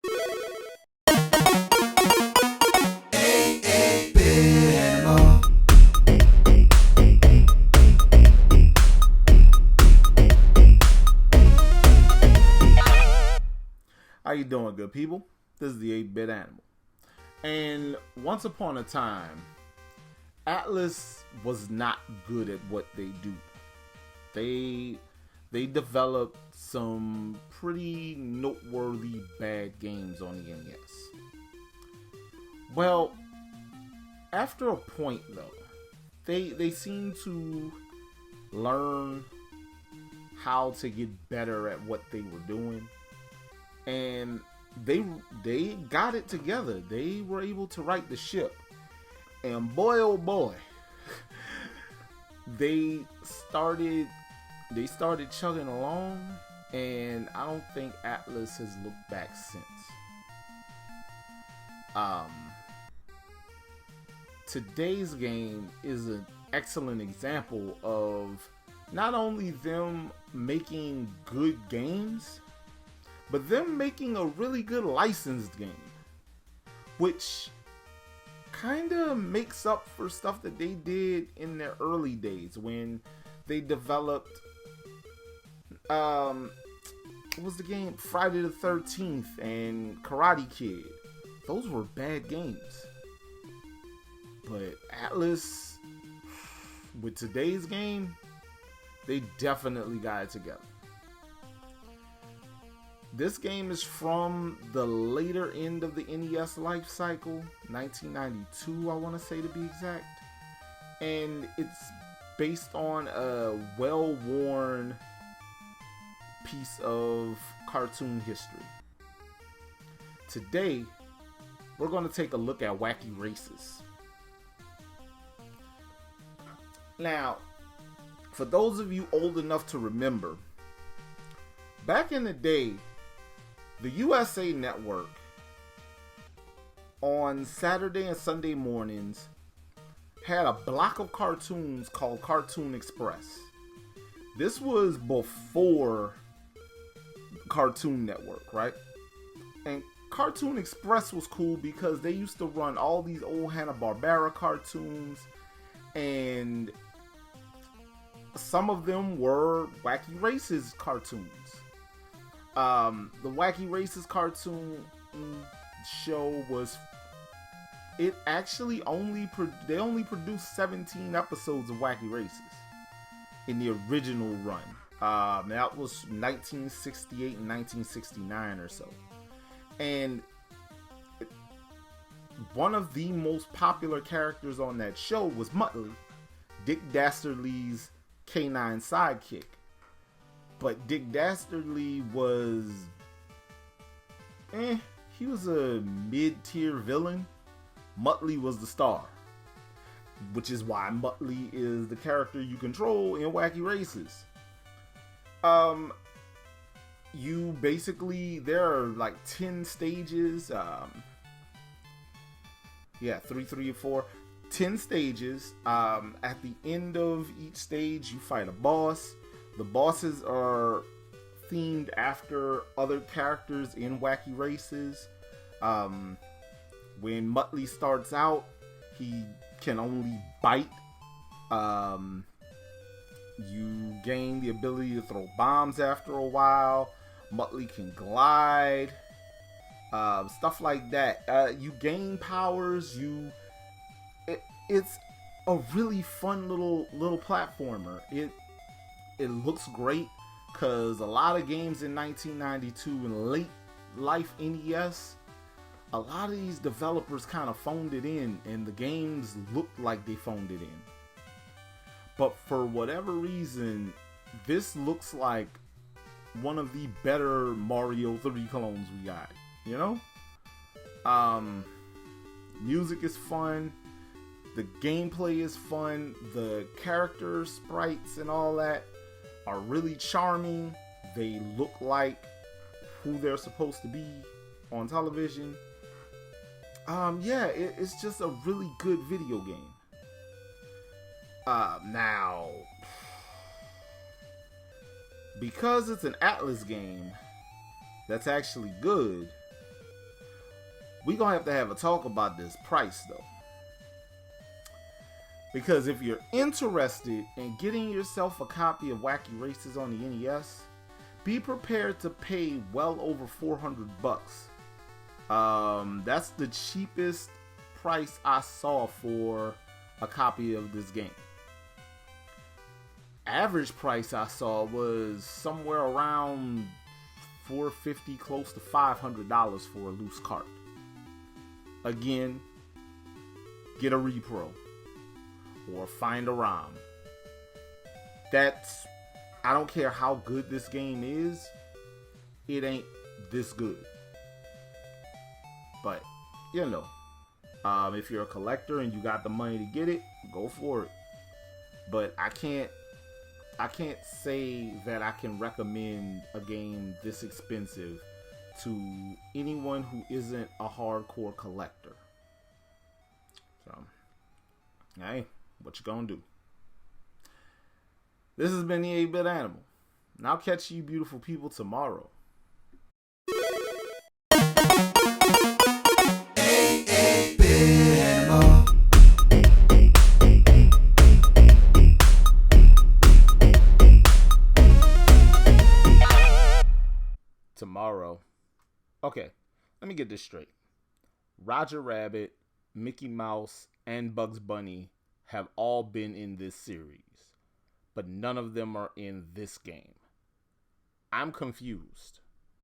How you doing, good people? This is the 8-Bit Animal. And once upon a time, Atlus was not good at what they do. They developed some pretty noteworthy bad games on the NES. Well, after a point though, they seemed to learn how to get better at what they were doing. And they got it together. They were able to right the ship. And boy, oh boy, they started chugging along, and I don't think Atlus has looked back since. Today's game is an excellent example of not only them making good games, but them making a really good licensed game, which kind of makes up for stuff that they did in their early days when they developed, what was the game? Friday the 13th and Karate Kid. Those were bad games. But Atlus, with today's game, they definitely got it together. This game is from the later end of the NES life cycle, 1992, I want to say to be exact. And it's based on a well-worn piece of cartoon history. Today, we're going to take a look at Wacky Races. Now, for those of you old enough to remember, back in the day, the USA Network on Saturday and Sunday mornings had a block of cartoons called Cartoon Express. This was before Cartoon Network, right? And Cartoon Express was cool because they used to run all these old Hanna-Barbera cartoons, and some of them were Wacky Races cartoons. The Wacky Races cartoon show was, it actually they only produced 17 episodes of Wacky Races in the original run. That was 1968 and 1969 or so. And one of the most popular characters on that show was Muttley, Dick Dastardly's canine sidekick. But Dick Dastardly was, he was a mid-tier villain. Muttley was the star, which is why Muttley is the character you control in Wacky Races. You basically, there are like 10 stages. 3 or 4. 10 stages. At the end of each stage, you fight a boss. The bosses are themed after other characters in Wacky Races. When Muttley starts out, he can only bite. You gain the ability to throw bombs after a while. Muttley can glide. Stuff like that. You gain powers. It's a really fun little platformer. It looks great because a lot of games in 1992 and late life NES, a lot of these developers kind of phoned it in, and the games looked like they phoned it in. But for whatever reason, this looks like one of the better Mario 3 clones we got, you know? Music is fun. The gameplay is fun. The character sprites and all that are really charming. They look like who they're supposed to be on television. It's just a really good video game. Now, because it's an Atlus game that's actually good, We're going to have a talk about this price, though. Because if you're interested in getting yourself a copy of Wacky Races on the NES, be prepared to pay well over $400. That's the cheapest price I saw for a copy of this game. Average price I saw was somewhere around $450, close to $500 for a loose cart. Again, get a repro or find a ROM. I don't care how good this game is, it ain't this good. But, you know, if you're a collector and you got the money to get it, go for it. But I can't say that I can recommend a game this expensive to anyone who isn't a hardcore collector. So, hey, what you gonna do? This has been the 8-Bit Animal, and I'll catch you beautiful people tomorrow. Tomorrow. Okay, let me get this straight. Roger Rabbit, Mickey Mouse, and Bugs Bunny have all been in this series, but none of them are in this game. I'm confused.